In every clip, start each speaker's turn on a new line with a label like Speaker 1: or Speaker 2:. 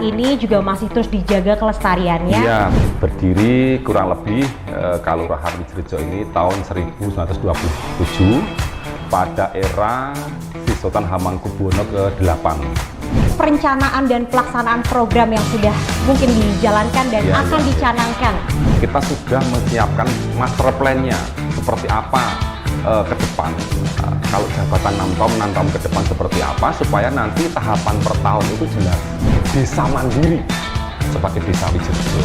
Speaker 1: saat ini juga masih terus dijaga kelestariannya?
Speaker 2: Iya, berdiri kurang lebih Kalurahan Wijirejo ini tahun 1927 pada era Sri Sultan Hamengkubuwono ke-8.
Speaker 1: Perencanaan dan pelaksanaan program yang sudah mungkin dijalankan dan akan dicanangkan.
Speaker 2: Kita sudah menyiapkan master plan-nya seperti apa ke depan. Kalau jabatan 6 tahun ke depan seperti apa, supaya nanti tahapan per tahun itu jelas. Desa mandiri sebagai desa Wijirejo.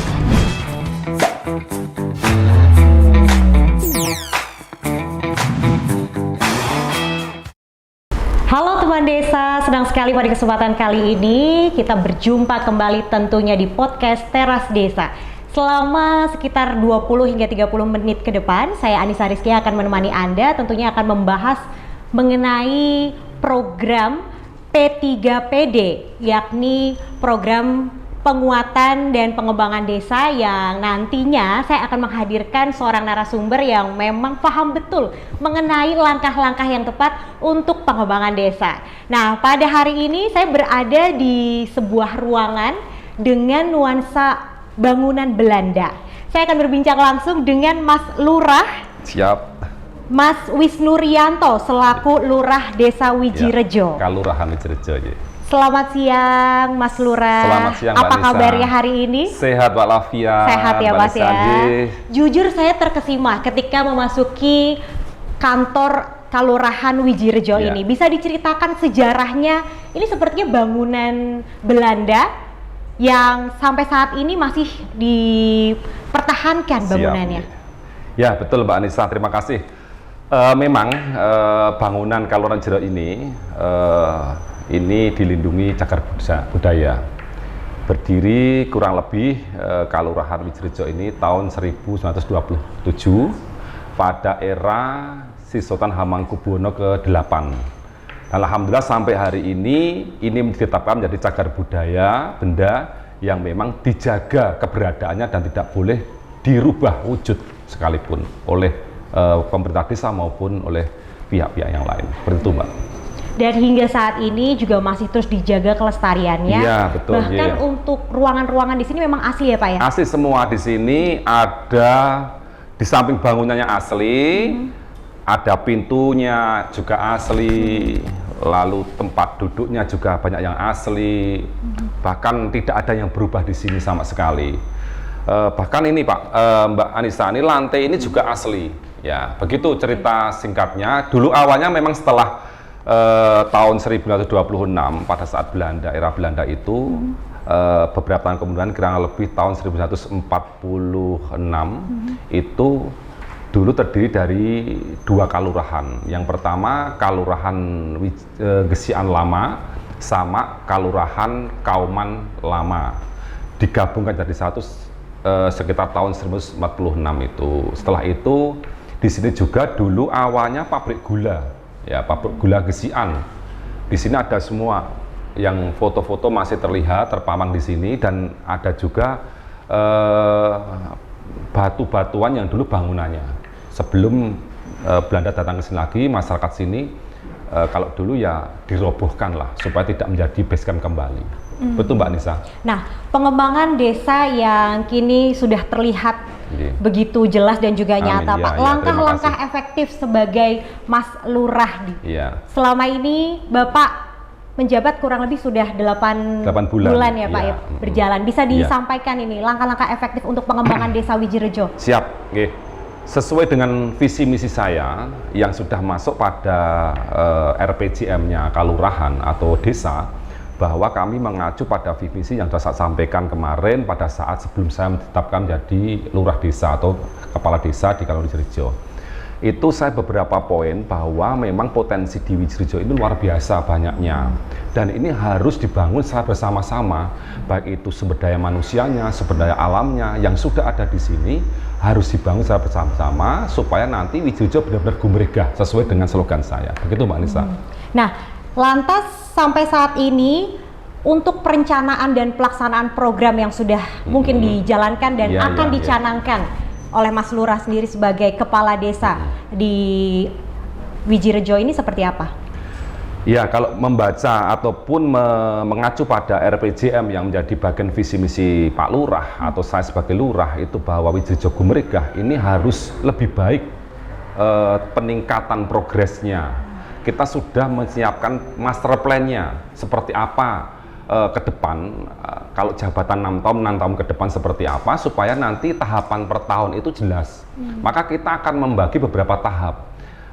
Speaker 1: Halo teman desa, senang sekali pada kesempatan kali ini kita berjumpa kembali tentunya di podcast Teras Desa. Selama sekitar 20 hingga 30 menit ke depan, saya Anissa Rizky akan menemani Anda, tentunya akan membahas mengenai program P3PD, yakni program penguatan dan pengembangan desa yang nantinya saya akan menghadirkan seorang narasumber yang memang paham betul mengenai langkah-langkah yang tepat untuk pengembangan desa. Nah, pada hari ini saya berada di sebuah ruangan dengan nuansa bangunan Belanda. Saya akan berbincang langsung dengan Mas Lurah.
Speaker 2: Siap.
Speaker 1: Mas Wisnurianto selaku Lurah Desa Wijirejo.
Speaker 2: Ya, Kalurahan Wijirejo. Ya.
Speaker 1: Selamat siang Mas Lurah.
Speaker 2: Selamat siang Mbak
Speaker 1: Apa
Speaker 2: Nisa.
Speaker 1: kabarnya hari ini?
Speaker 2: Sehat walafiat.
Speaker 1: Sehat ya Mas ya.
Speaker 2: Andi.
Speaker 1: Jujur saya terkesima ketika memasuki kantor Kalurahan Wijirejo ini. Bisa diceritakan sejarahnya? Ini sepertinya bangunan Belanda yang sampai saat ini masih dipertahankan bangunannya.
Speaker 2: Ya betul Mbak Anissa, terima kasih. Memang bangunan Kalurahan Wijirejo ini dilindungi cagar budaya. Berdiri kurang lebih Kalurahan Wijirejo ini tahun 1927 pada era Sri Sultan Hamengkubuwono ke-8. Alhamdulillah sampai hari ini ditetapkan menjadi cagar budaya, benda yang memang dijaga keberadaannya dan tidak boleh dirubah wujud sekalipun oleh pemerintah desa maupun oleh pihak-pihak yang lain. Seperti itu Mbak.
Speaker 1: Dan hingga saat ini juga masih terus dijaga kelestariannya.
Speaker 2: Iya betul.
Speaker 1: Bahkan untuk ruangan-ruangan di sini memang asli ya Pak ya?
Speaker 2: Asli semua di sini, ada di samping bangunannya asli. Ada pintunya juga asli, lalu tempat duduknya juga banyak yang asli, bahkan tidak ada yang berubah di sini sama sekali. Bahkan ini Pak, Mbak Anissa, ini lantai ini juga asli. Ya, begitu cerita singkatnya. Dulu awalnya memang setelah tahun 1926 pada saat era Belanda itu, beberapa tahun kemudian kurang lebih tahun 1946 itu dulu terdiri dari 2 kalurahan. Yang pertama Kalurahan Gesian Lama sama Kalurahan Kauman Lama. Digabungkan jadi satu sekitar tahun 1946 itu. Setelah itu di sini juga dulu awalnya pabrik gula. Ya, pabrik gula Gesian. Di sini ada semua yang foto-foto masih terlihat terpampang di sini, dan ada juga batu-batuan yang dulu bangunannya. Sebelum Belanda datang ke sini lagi, masyarakat sini kalau dulu ya dirobohkan lah supaya tidak menjadi base camp kembali. Betul Mbak Nisa. Nah,
Speaker 1: pengembangan desa yang kini sudah terlihat begitu jelas dan juga nyata Pak. Langkah-langkah efektif sebagai Mas Lurah. Selama ini Bapak menjabat kurang lebih sudah 8 bulan ya Pak ya, berjalan. Bisa disampaikan ini langkah-langkah efektif untuk pengembangan desa Wijirejo?
Speaker 2: Siap, sesuai dengan visi misi saya yang sudah masuk pada RPJM-nya Kalurahan atau desa, bahwa kami mengacu pada visi misi yang sudah saya sampaikan kemarin pada saat sebelum saya ditetapkan menjadi lurah desa atau kepala desa di Kalurahan Wijirejo. Itu saya beberapa poin bahwa memang potensi di Wijirejo ini luar biasa banyaknya, dan ini harus dibangun secara bersama-sama, baik itu sumber daya manusianya, sumber daya alamnya yang sudah ada di sini harus dibangun secara bersama-sama supaya nanti Wijirejo benar-benar gumregah sesuai dengan slogan saya. Begitu Mbak Nisa. Nah,
Speaker 1: lantas sampai saat ini untuk perencanaan dan pelaksanaan program yang sudah mungkin dijalankan dan akan dicanangkan oleh Mas Lurah sendiri sebagai kepala desa di Wijirejo ini seperti apa?
Speaker 2: Ya, kalau membaca ataupun mengacu pada RPJM yang menjadi bagian visi misi Pak Lurah atau saya sebagai Lurah itu bahwa Widjijo Gumregah ini harus lebih baik peningkatan progresnya. Kita sudah menyiapkan master plan-nya seperti apa ke depan, kalau jabatan 6 tahun ke depan seperti apa supaya nanti tahapan per tahun itu jelas. Maka kita akan membagi beberapa tahap.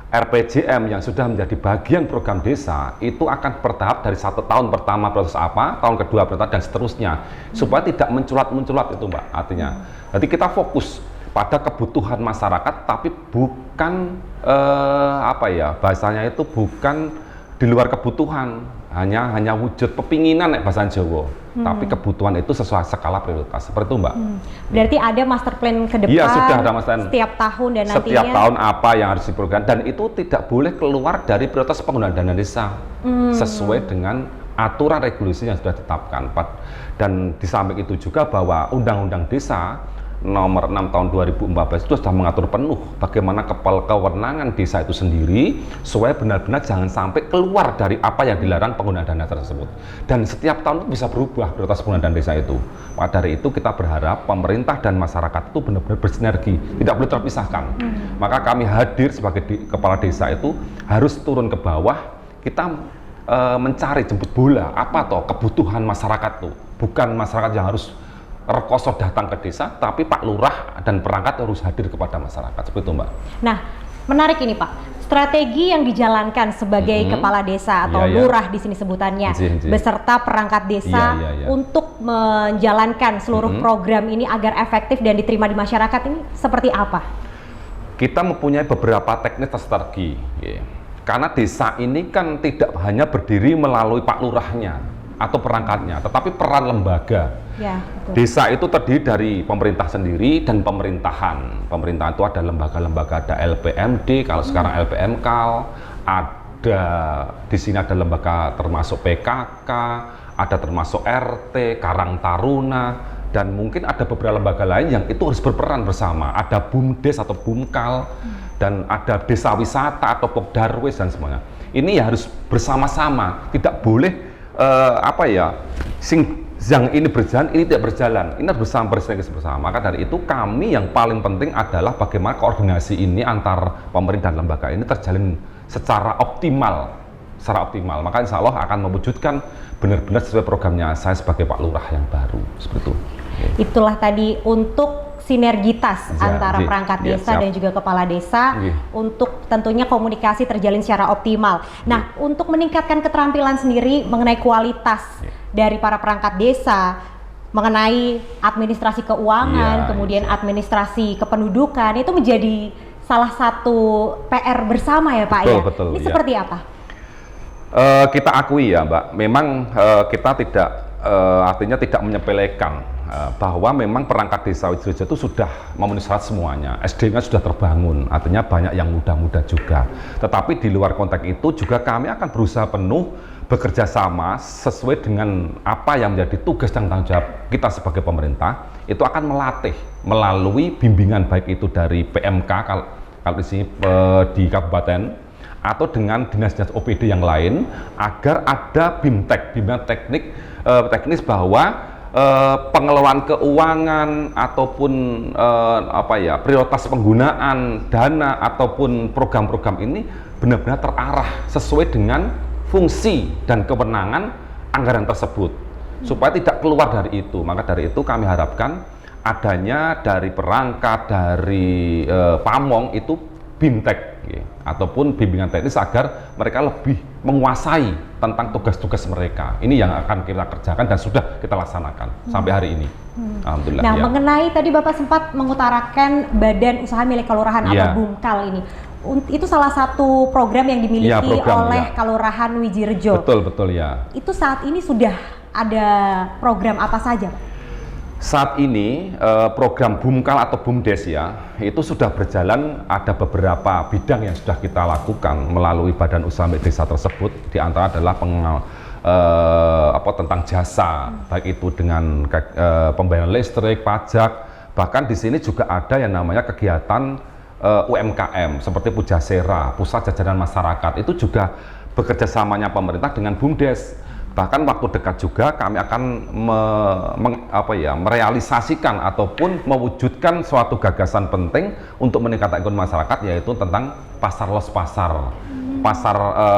Speaker 2: RPJM yang sudah menjadi bagian program desa itu akan bertahap dari 1 tahun pertama proses apa, tahun kedua dan seterusnya, supaya tidak menculat-menculat itu Mbak, artinya. Jadi kita fokus pada kebutuhan masyarakat, tapi bukan bahasanya itu bukan di luar kebutuhan, hanya wujud pepinginan bahasa Jawa, tapi kebutuhan itu sesuai skala prioritas, seperti itu Mbak.
Speaker 1: Berarti ada master plan ke depan.
Speaker 2: Iya, sudah ada master plan
Speaker 1: setiap tahun dan nantinya
Speaker 2: setiap tahun apa yang harus diprogram, dan itu tidak boleh keluar dari prioritas penggunaan dana desa sesuai dengan aturan regulasi yang sudah ditetapkan. Dan di samping itu juga bahwa Undang-Undang Desa Nomor 6 tahun 2014 itu sudah mengatur penuh bagaimana kewenangan desa itu sendiri, supaya benar-benar jangan sampai keluar dari apa yang dilarang penggunaan dana tersebut. Dan setiap tahun itu bisa berubah prioritas penggunaan dana desa itu. Maka dari itu kita berharap pemerintah dan masyarakat itu benar-benar bersinergi, tidak boleh terpisahkan. Maka kami hadir sebagai kepala desa itu harus turun ke bawah, kita mencari jemput bola apa toh kebutuhan masyarakat tuh, bukan masyarakat yang harus rekoso datang ke desa, tapi Pak Lurah dan perangkat harus hadir kepada masyarakat, seperti itu Mbak.
Speaker 1: Nah, menarik ini Pak, strategi yang dijalankan sebagai kepala desa atau lurah di sini sebutannya, beserta perangkat desa untuk menjalankan seluruh program ini agar efektif dan diterima di masyarakat ini seperti apa?
Speaker 2: Kita mempunyai beberapa teknik strategi, karena desa ini kan tidak hanya berdiri melalui Pak Lurahnya atau perangkatnya, tetapi peran lembaga.
Speaker 1: Ya, betul.
Speaker 2: Desa itu terdiri dari pemerintah sendiri dan pemerintahan. Pemerintahan itu ada lembaga-lembaga, ada LPMD, kalau sekarang LPMKAL, ada di sini ada lembaga termasuk PKK, ada termasuk RT, Karang Taruna, dan mungkin ada beberapa lembaga lain yang itu harus berperan bersama. Ada BUMDes atau BUMKAL, dan ada desa wisata atau Pokdarwes dan semuanya. Ini ya harus bersama-sama, tidak boleh yang ini berjalan, ini tidak berjalan. Ini harus bersama. Maka dari itu kami yang paling penting adalah bagaimana koordinasi ini antar pemerintah dan lembaga ini terjalin secara optimal. Maka insya Allah akan mewujudkan benar-benar sesuai programnya saya sebagai Pak Lurah yang baru. Seperti itu.
Speaker 1: Itulah tadi untuk sinergitas antara perangkat desa dan juga kepala desa untuk tentunya komunikasi terjalin secara optimal. Nah, untuk meningkatkan keterampilan sendiri mengenai kualitas dari para perangkat desa, mengenai administrasi keuangan, kemudian administrasi kependudukan, itu menjadi salah satu PR bersama ya Pak.
Speaker 2: Betul,
Speaker 1: ini seperti apa?
Speaker 2: Kita akui ya Mbak, memang kita tidak artinya tidak menyepelekan bahwa memang perangkat desa Widjirejo itu sudah memenuhi syarat semuanya. SDM-nya sudah terbangun, artinya banyak yang muda-muda juga. Tetapi di luar konteks itu juga kami akan berusaha penuh bekerja sama sesuai dengan apa yang menjadi tugas dan tanggung jawab kita sebagai pemerintah. Itu akan melatih melalui bimbingan baik itu dari PMK kalau di sini di kabupaten, atau dengan dinas-dinas OPD yang lain, agar ada BIMTEK, bimbingan teknis bahwa pengelolaan keuangan ataupun prioritas penggunaan dana ataupun program-program ini benar-benar terarah sesuai dengan fungsi dan kewenangan anggaran tersebut, supaya tidak keluar dari itu. Maka dari itu kami harapkan adanya dari perangkat, dari Pamong itu BIMTEK ataupun bimbingan teknis agar mereka lebih menguasai tentang tugas-tugas mereka. Ini yang akan kita kerjakan dan sudah kita laksanakan sampai hari ini. Alhamdulillah.
Speaker 1: Nah, mengenai tadi Bapak sempat mengutarakan Badan Usaha Milik Kelurahan atau BUMKAL ini. Itu salah satu program yang dimiliki oleh Kelurahan Widjirejo.
Speaker 2: Betul ya.
Speaker 1: Itu saat ini sudah ada program apa saja?
Speaker 2: Saat ini program BUMKAL atau BUMDes itu sudah berjalan, ada beberapa bidang yang sudah kita lakukan melalui badan usaha milik desa tersebut. Di antara adalah tentang jasa, baik itu dengan pembayaran listrik, pajak, bahkan di sini juga ada yang namanya kegiatan UMKM seperti Pujasera, Pusat Jajanan Masyarakat. Itu juga bekerja samanya pemerintah dengan BUMDes. Bahkan waktu dekat juga kami akan merealisasikan ataupun mewujudkan suatu gagasan penting untuk meningkatkan ekonomi masyarakat, yaitu tentang pasar los pasar.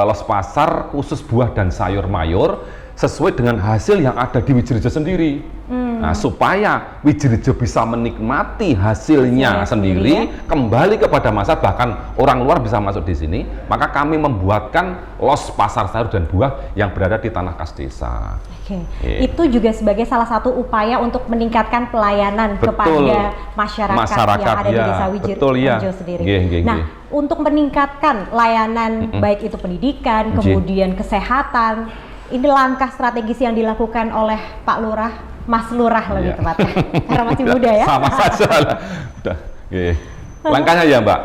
Speaker 2: Los pasar khusus buah dan sayur mayur sesuai dengan hasil yang ada di Wijirejo sendiri. Nah, supaya Wijirejo bisa menikmati hasilnya sendiri, kembali kepada masyarakat, bahkan orang luar bisa masuk di sini, maka kami membuatkan los pasar sayur dan buah yang berada di tanah kas desa.
Speaker 1: Oke. Itu juga sebagai salah satu upaya untuk meningkatkan pelayanan kepada masyarakat yang ada di desa Wijirejo sendiri. Nah, untuk meningkatkan layanan baik itu pendidikan, kemudian kesehatan, ini langkah strategis yang dilakukan oleh Pak Lurah, Mas Lurah lebih tepatnya, karena masih muda ya. Sama saja.
Speaker 2: Langkahnya ya Mbak.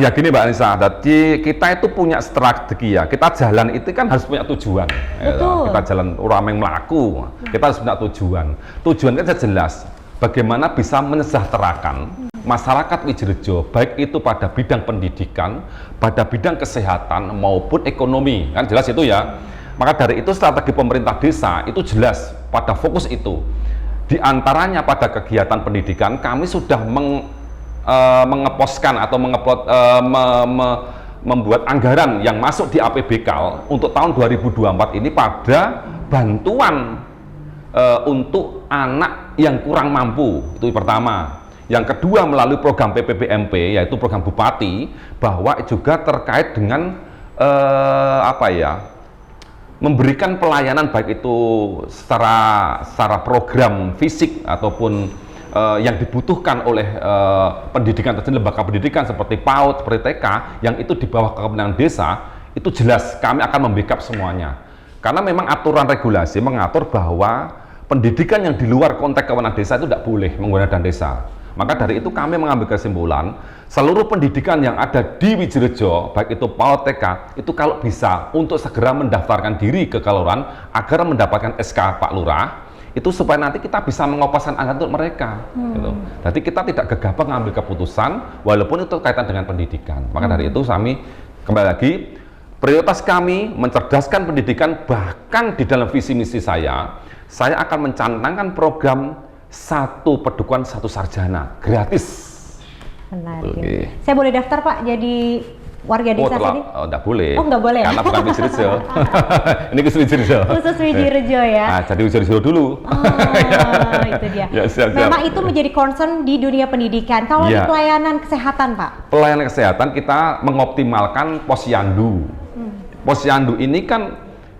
Speaker 2: Ya gini Mbak Anissa, jadi kita itu punya strategi ya. Kita jalan itu kan harus punya tujuan.
Speaker 1: Betul.
Speaker 2: Kita jalan orang yang melaku, kita harus punya tujuan. Tujuan kan jelas. Bagaimana bisa mensejahterakan masyarakat Wijirejo, baik itu pada bidang pendidikan, pada bidang kesehatan maupun ekonomi. Kan jelas itu ya. Maka dari itu strategi pemerintah desa itu jelas pada fokus itu. Di antaranya pada kegiatan pendidikan kami sudah mengeposkan atau membuat anggaran yang masuk di APBKAL untuk tahun 2024 ini pada bantuan untuk anak yang kurang mampu. Itu pertama. Yang kedua melalui program PPBMP, yaitu program Bupati, bahwa juga terkait dengan memberikan pelayanan baik itu secara program fisik ataupun yang dibutuhkan oleh pendidikan tertentu, lembaga pendidikan seperti PAUD, seperti TK, yang itu di bawah kepemimpinan desa, itu jelas kami akan membackup semuanya. Karena memang aturan regulasi mengatur bahwa pendidikan yang di luar konteks kewenangan desa itu tidak boleh menggunakan dana desa. Maka dari itu kami mengambil kesimpulan, seluruh pendidikan yang ada di Wijirejo, baik itu PAUD, TK, itu kalau bisa untuk segera mendaftarkan diri ke kelurahan agar mendapatkan SK Pak Lurah, itu supaya nanti kita bisa mengopaskan anggaran untuk mereka. Gitu. Jadi kita tidak gegabah mengambil keputusan, walaupun itu kaitan dengan pendidikan. Maka dari itu kami, kembali lagi, prioritas kami mencerdaskan pendidikan, bahkan di dalam visi misi saya akan mencantangkan program satu pedukuhan satu sarjana gratis.
Speaker 1: Menarik. Okay. Saya boleh daftar Pak jadi warga desa sini?
Speaker 2: Oh, enggak boleh.
Speaker 1: Oh, enggak boleh.
Speaker 2: Karena bukan Wijirejo. Ini khusus Wijirejo.
Speaker 1: Khusus Wijirejo ya.
Speaker 2: Nah, jadi Wijirejo dulu.
Speaker 1: Oh, itu dia.
Speaker 2: Ya, siap.
Speaker 1: Memang itu menjadi concern di dunia pendidikan. Kalau di pelayanan kesehatan, Pak?
Speaker 2: Pelayanan kesehatan kita mengoptimalkan posyandu. Posyandu ini kan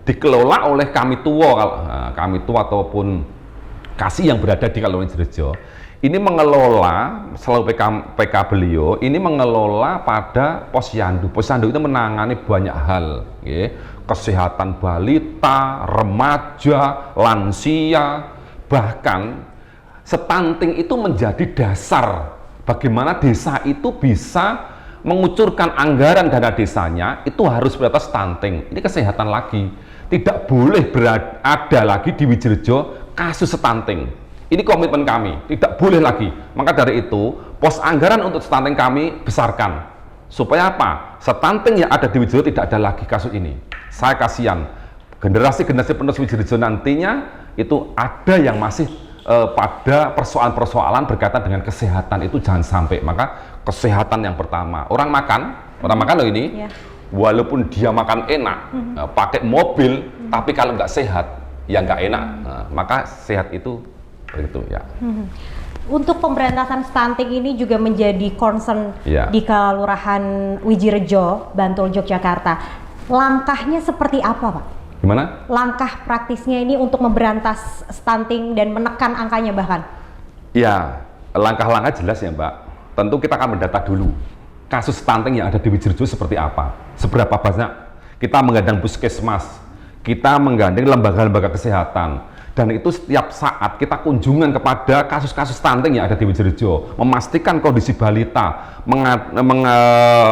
Speaker 2: dikelola oleh kami tua ataupun kasih yang berada di Kalurahan Wijirejo. Ini mengelola, selalu PK beliau, ini mengelola pada posyandu. Posyandu itu menangani banyak hal, ya. Kesehatan balita, remaja, lansia, bahkan stunting itu menjadi dasar bagaimana desa itu bisa mengucurkan anggaran dana desanya, itu harus beratas stunting. Ini kesehatan lagi. Tidak boleh ada lagi di Wijirejo kasus stunting. Ini komitmen kami, tidak boleh lagi. Maka dari itu, pos anggaran untuk stunting kami besarkan. Supaya apa? Stunting yang ada di Wijirejo tidak ada lagi kasus ini. Saya kasihan, generasi-generasi penerus Wijirejo nantinya itu ada yang masih pada persoalan-persoalan berkaitan dengan kesehatan, itu jangan sampai. Maka kesehatan yang pertama, orang makan loh ini, walaupun dia makan enak, pakai mobil, tapi kalau nggak sehat, ya nggak enak. Maka sehat itu begitu ya.
Speaker 1: Untuk pemberantasan stunting ini juga menjadi concern di Kelurahan Wijirejo, Bantul, Yogyakarta. Langkahnya seperti apa, Pak?
Speaker 2: Gimana?
Speaker 1: Langkah praktisnya ini untuk memberantas stunting dan menekan angkanya bahkan? Ya,
Speaker 2: langkah-langkah jelas ya Mbak. Tentu kita akan mendata dulu kasus stunting yang ada di Wijirejo seperti apa, seberapa banyak. Kita menggandeng puskesmas, kita menggandeng lembaga-lembaga kesehatan, dan itu setiap saat kita kunjungan kepada kasus-kasus stunting yang ada di Wijirejo, memastikan kondisi balita,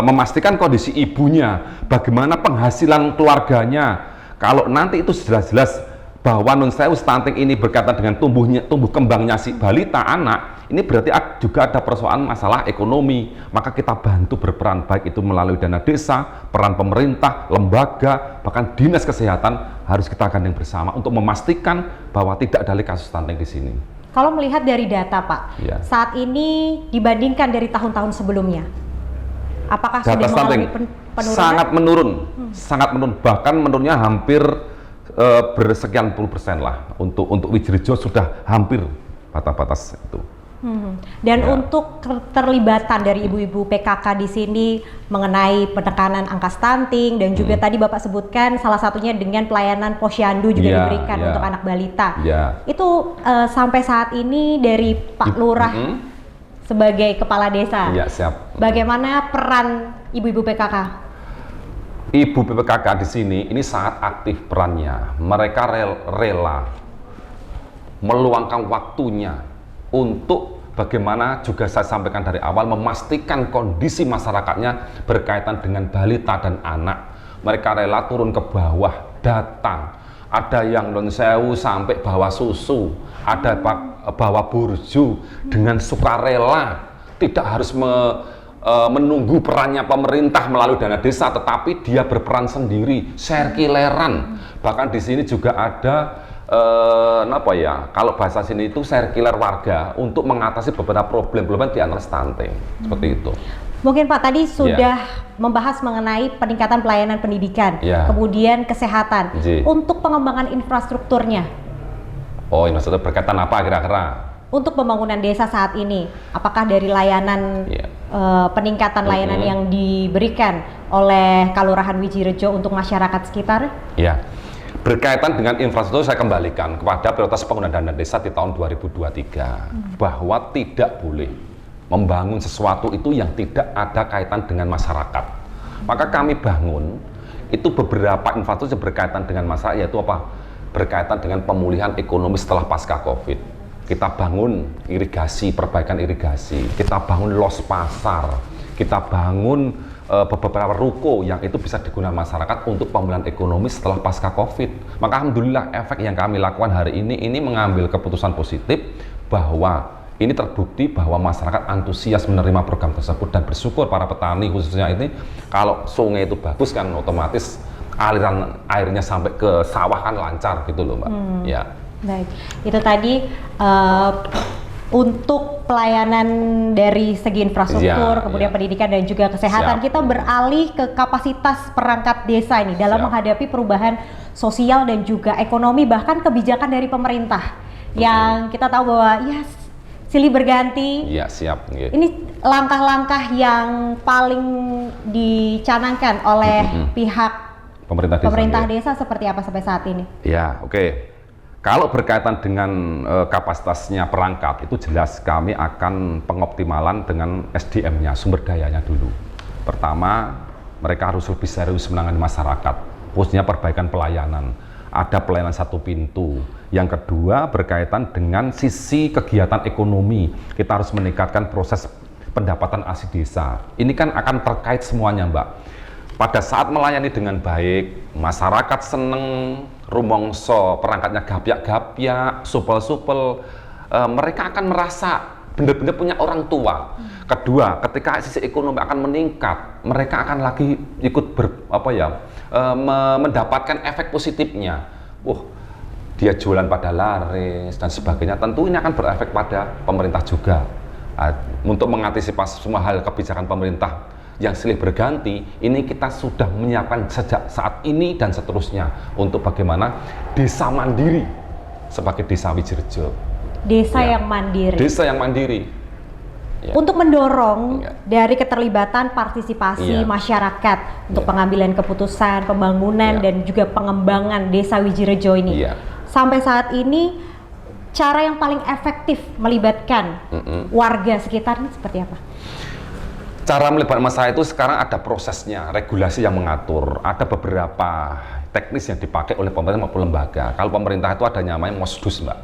Speaker 2: memastikan kondisi ibunya, bagaimana penghasilan keluarganya. Kalau nanti itu jelas-jelas bahwa nun sewu stunting ini berkaitan dengan tumbuh kembangnya si balita anak, ini berarti juga ada persoalan masalah ekonomi. Maka kita bantu berperan, baik itu melalui dana desa, peran pemerintah, lembaga, bahkan dinas kesehatan harus kita gandeng bersama untuk memastikan bahwa tidak ada lagi kasus stunting di sini.
Speaker 1: Kalau melihat dari data Pak,
Speaker 2: Ya.
Speaker 1: saat ini dibandingkan dari tahun-tahun sebelumnya, apakah
Speaker 2: Data
Speaker 1: sudah
Speaker 2: stunting
Speaker 1: mengalami penurunan?
Speaker 2: sangat menurun, bahkan menurunnya hampir bersekian puluh persen lah. Untuk Wijirejo sudah hampir batas itu.
Speaker 1: Dan
Speaker 2: Ya.
Speaker 1: untuk keterlibatan dari ibu-ibu PKK di sini mengenai penekanan angka stunting dan juga tadi Bapak sebutkan salah satunya dengan pelayanan posyandu juga
Speaker 2: Ya,
Speaker 1: diberikan
Speaker 2: ya.
Speaker 1: untuk anak balita.
Speaker 2: Ya.
Speaker 1: Itu sampai saat ini dari Pak Lurah sebagai kepala desa,
Speaker 2: Ya, siap.
Speaker 1: bagaimana peran ibu-ibu PKK?
Speaker 2: Ibu PPKK di sini ini sangat aktif perannya. Mereka rela meluangkan waktunya untuk bagaimana juga saya sampaikan dari awal memastikan kondisi masyarakatnya berkaitan dengan balita dan anak. Mereka rela turun ke bawah, datang. Ada yang non sewu sampai bawa susu, ada bawa burju dengan sukarela, tidak harus menunggu perannya pemerintah melalui dana desa, tetapi dia berperan sendiri, sirkuleran. Bahkan di sini juga ada kalau bahasa sini itu sirkuler warga untuk mengatasi beberapa problem-problem di antara stunting, seperti itu.
Speaker 1: Mungkin Pak tadi sudah membahas mengenai peningkatan pelayanan pendidikan, kemudian kesehatan. Untuk pengembangan infrastrukturnya.
Speaker 2: Oh, infrastruktur berkaitan apa kira-kira? Untuk
Speaker 1: pembangunan desa saat ini, apakah dari layanan peningkatan layanan yang diberikan oleh Kalurahan Wijirejo untuk masyarakat sekitar?
Speaker 2: Ya, berkaitan dengan infrastruktur saya kembalikan kepada prioritas penggunaan dana desa di tahun 2023 bahwa tidak boleh membangun sesuatu itu yang tidak ada kaitan dengan masyarakat. Maka kami bangun itu beberapa infrastruktur yang berkaitan dengan masyarakat, yaitu apa? Berkaitan dengan pemulihan ekonomi setelah pasca COVID. Kita bangun irigasi, perbaikan irigasi, kita bangun los pasar, kita bangun beberapa ruko yang itu bisa digunakan masyarakat untuk pemulihan ekonomi setelah pasca COVID. Maka alhamdulillah efek yang kami lakukan hari ini mengambil keputusan positif bahwa ini terbukti bahwa masyarakat antusias menerima program tersebut dan bersyukur para petani khususnya ini kalau sungai itu bagus kan otomatis aliran airnya sampai ke sawah kan lancar gitu loh Mbak. Ya.
Speaker 1: Baik, itu tadi untuk pelayanan dari segi infrastruktur, kemudian pendidikan dan juga kesehatan. Kita beralih ke kapasitas perangkat desa ini dalam menghadapi perubahan sosial dan juga ekonomi, bahkan kebijakan dari pemerintah yang kita tahu bahwa silih berganti.
Speaker 2: Iya, siap.
Speaker 1: Ini langkah-langkah yang paling dicanangkan oleh pihak pemerintah desa seperti apa sampai saat ini?
Speaker 2: Ya, oke. Kalau berkaitan dengan kapasitasnya perangkat, itu jelas kami akan pengoptimalan dengan SDM-nya, sumber dayanya dulu. Pertama, mereka harus lebih serius menangani masyarakat, khususnya perbaikan pelayanan. Ada pelayanan satu pintu. Yang kedua, berkaitan dengan sisi kegiatan ekonomi. Kita harus meningkatkan proses pendapatan asli desa. Ini kan akan terkait semuanya, Mbak. Pada saat melayani dengan baik, masyarakat seneng, rumongso, perangkatnya gapyak-gapyak, supel-supel, mereka akan merasa benar-benar punya orang tua. Kedua, ketika sisi ekonomi akan meningkat, mereka akan lagi ikut mendapatkan efek positifnya. Dia jualan pada laris dan sebagainya, tentu ini akan berefek pada pemerintah juga. Untuk mengantisipasi semua hal kebijakan pemerintah yang silih berganti, ini kita sudah menyiapkan sejak saat ini dan seterusnya untuk bagaimana desa mandiri sebagai desa Wijirejo.
Speaker 1: Desa yang mandiri.
Speaker 2: Desa yang mandiri.
Speaker 1: Untuk mendorong dari keterlibatan partisipasi masyarakat untuk pengambilan keputusan, pembangunan dan juga pengembangan desa Wijirejo ini. Sampai saat ini cara yang paling efektif melibatkan warga sekitar ini seperti apa?
Speaker 2: Cara melibatkan masyarakat itu sekarang ada prosesnya, regulasi yang mengatur, ada beberapa teknis yang dipakai oleh pemerintah maupun lembaga. Kalau pemerintah itu ada namanya Mosdus, Mbak.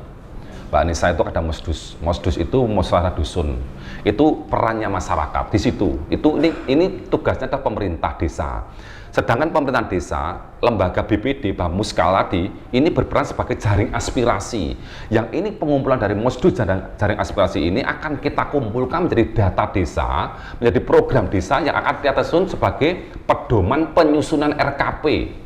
Speaker 2: Mbak Anissa, itu ada Mosdus. Mosdus itu musyawarah dusun. Itu perannya masyarakat di situ. Ini tugasnya adalah pemerintah desa. Sedangkan pemerintah desa, lembaga BPD, Bamus Kaladi, ini berperan sebagai jaring aspirasi. Yang ini pengumpulan dari Mosdus dan jaring aspirasi ini akan kita kumpulkan menjadi data desa, menjadi program desa yang akan kita susun sebagai pedoman penyusunan RKP.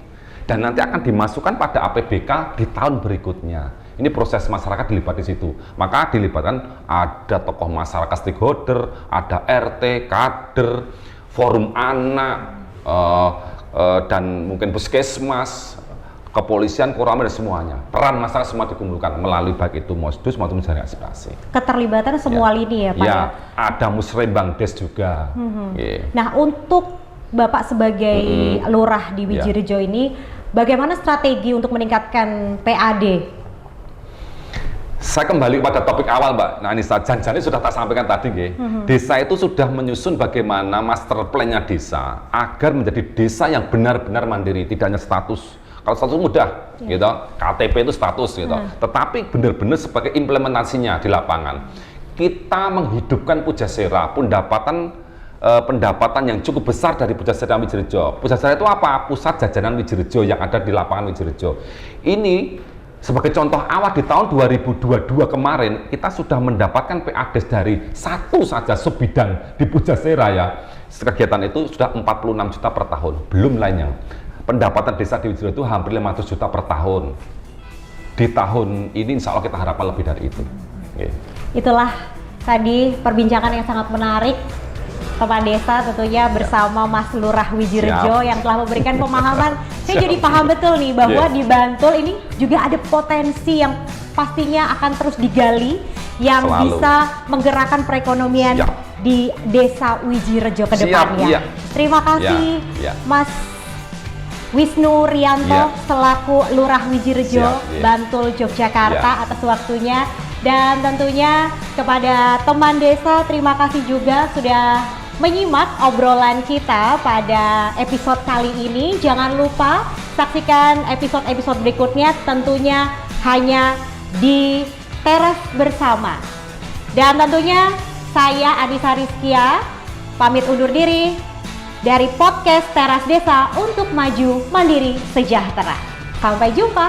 Speaker 2: Dan nanti akan dimasukkan pada APBK di tahun berikutnya. Ini proses masyarakat dilibat di situ. Maka dilibatkan ada tokoh masyarakat stakeholder, ada RT, kader, forum anak, dan mungkin puskesmas, kepolisian, Koramil, dan semuanya. Peran masyarakat semua dikumpulkan melalui baik itu Mosdus maupun jaring aspirasi.
Speaker 1: Keterlibatan semua lini ya Pak?
Speaker 2: Ya, ada Musrembang Des juga.
Speaker 1: Nah, untuk Bapak sebagai lurah di Wijirejo ini, bagaimana strategi untuk meningkatkan PAD?
Speaker 2: Saya kembali pada topik awal, Mbak. Nah, ini janjinya sudah tak sampaikan tadi, desa itu sudah menyusun bagaimana master plan-nya desa agar menjadi desa yang benar-benar mandiri, tidak hanya status. Kalau status mudah, gitu, KTP itu status, gitu. Tetapi benar-benar sebagai implementasinya di lapangan. Kita menghidupkan Pujasera, pendapatan yang cukup besar dari Pujasera Wijirejo. Pujasera itu apa? Pusat jajanan Wijirejo yang ada di lapangan Wijirejo. Ini sebagai contoh awal di tahun 2022 kemarin, kita sudah mendapatkan PAD dari satu saja subbidang di Pujasera ya. Kegiatan itu sudah 46 juta per tahun, belum lainnya. Pendapatan desa di Wijirejo itu hampir 500 juta per tahun. Di tahun ini insya Allah kita harapkan lebih dari itu.
Speaker 1: Itulah tadi perbincangan yang sangat menarik Kepala Desa tentunya bersama Mas Lurah Wijirejo yang telah memberikan pemahaman. Saya jadi paham betul nih bahwa di Bantul ini juga ada potensi yang pastinya akan terus digali yang bisa menggerakkan perekonomian di Desa Wijirejo ke depannya. Terima kasih Mas Wisnu Rianto selaku Lurah Wijirejo, Bantul, Yogyakarta atas waktunya. Dan tentunya kepada teman desa, terima kasih juga sudah menyimak obrolan kita pada episode kali ini. Jangan lupa saksikan episode-episode berikutnya tentunya hanya di Teras Bersama. Dan tentunya saya Anissa Rizkia pamit undur diri dari podcast Teras Desa untuk maju mandiri sejahtera. Sampai jumpa.